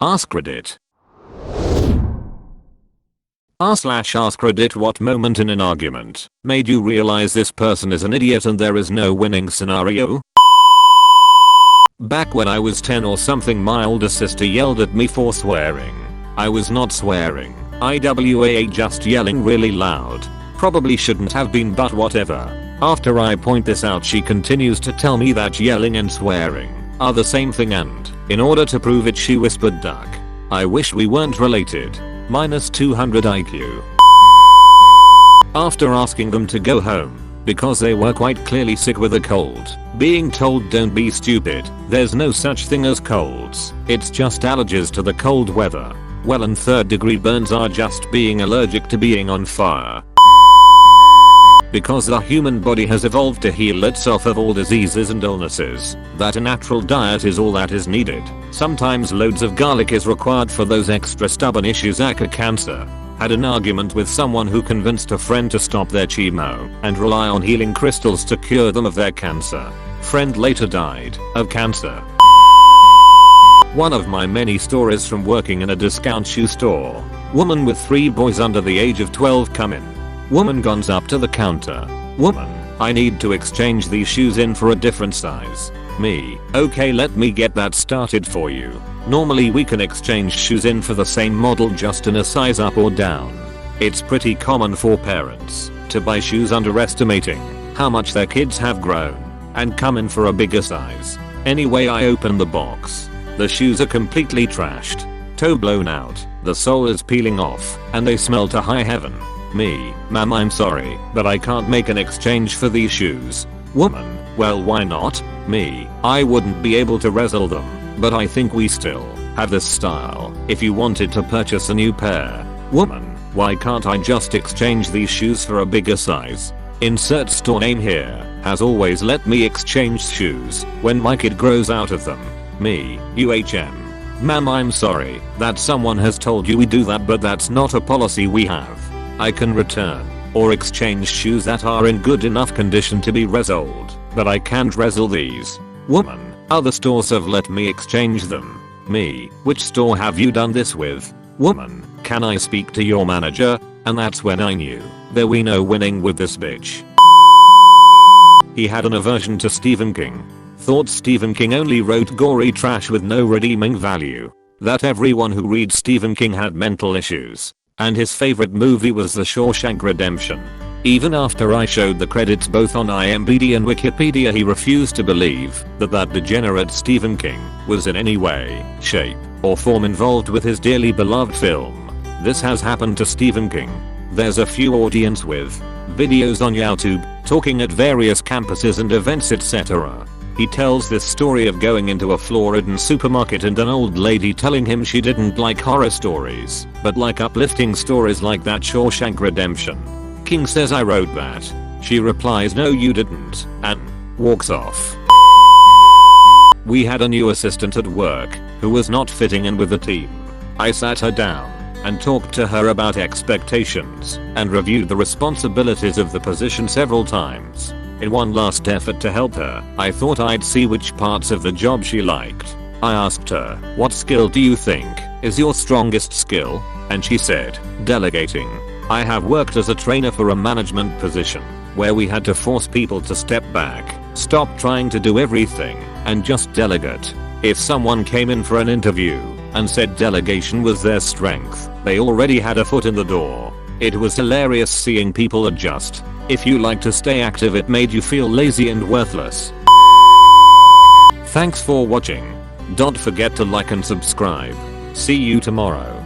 askreddit. r/askreddit, what moment in an argument made you realize this person is an idiot and there is no winning scenario? Back when I was 10 or something, my older sister yelled at me for swearing. I was not swearing. IWAA, just yelling really loud. Probably shouldn't have been, but whatever. After I point this out, she continues to tell me that yelling and swearing are the same thing, and in order to prove it she whispered, "Duck. I wish we weren't related. -200 IQ. After asking them to go home because they were quite clearly sick with a cold, being told, "Don't be stupid, there's no such thing as colds, it's just allergies to the cold weather." Well, and 3rd-degree burns are just being allergic to being on fire. Because the human body has evolved to heal itself of all diseases and illnesses, that a natural diet is all that is needed. Sometimes loads of garlic is required for those extra stubborn issues like cancer. Had an argument with someone who convinced a friend to stop their chemo and rely on healing crystals to cure them of their cancer. Friend later died of cancer. One of my many stories from working in a discount shoe store. Woman with 3 boys under the age of 12 come in. Woman goes up to the counter. Woman, "I need to exchange these shoes in for a different size." Me, "Okay, let me get that started for you. Normally we can exchange shoes in for the same model just in a size up or down. It's pretty common for parents to buy shoes underestimating how much their kids have grown and come in for a bigger size. Anyway, I open the box. The shoes are completely trashed. Toe blown out, the sole is peeling off, and they smell to high heaven. Me, "Ma'am, I'm sorry, but I can't make an exchange for these shoes." Woman, "Well, why not?" Me, "I wouldn't be able to resell them, but I think we still have this style if you wanted to purchase a new pair." Woman, "Why can't I just exchange these shoes for a bigger size? Insert store name here has always let me exchange shoes when my kid grows out of them." Me, "UHM. Ma'am, I'm sorry that someone has told you we do that, but that's not a policy we have. I can return or exchange shoes that are in good enough condition to be resold, but I can't resell these." Woman, "Other stores have let me exchange them." Me, "Which store have you done this with?" Woman, "Can I speak to your manager?" And that's when I knew there we no winning with this bitch. He had an aversion to Stephen King. Thought Stephen King only wrote gory trash with no redeeming value. That everyone who reads Stephen King had mental issues. And his favorite movie was The Shawshank Redemption. Even after I showed the credits both on IMDb and Wikipedia, he refused to believe that degenerate Stephen King was in any way, shape, or form involved with his dearly beloved film. This has happened to Stephen King. There's a few audience with videos on YouTube talking at various campuses and events, etc. He tells this story of going into a Floridan supermarket and an old lady telling him she didn't like horror stories, but like uplifting stories like that Shawshank Redemption. King says, "I wrote that." She replies, "No, you didn't," and walks off. We had a new assistant at work who was not fitting in with the team. I sat her down and talked to her about expectations and reviewed the responsibilities of the position several times. In one last effort to help her, I thought I'd see which parts of the job she liked. I asked her, "What skill do you think is your strongest skill?" And she said, "Delegating." I have worked as a trainer for a management position where we had to force people to step back, stop trying to do everything, and just delegate. If someone came in for an interview and said delegation was their strength, they already had a foot in the door. It was hilarious seeing people adjust. If you like to stay active, it made you feel lazy and worthless. Thanks for watching. Don't forget to like and subscribe. See you tomorrow.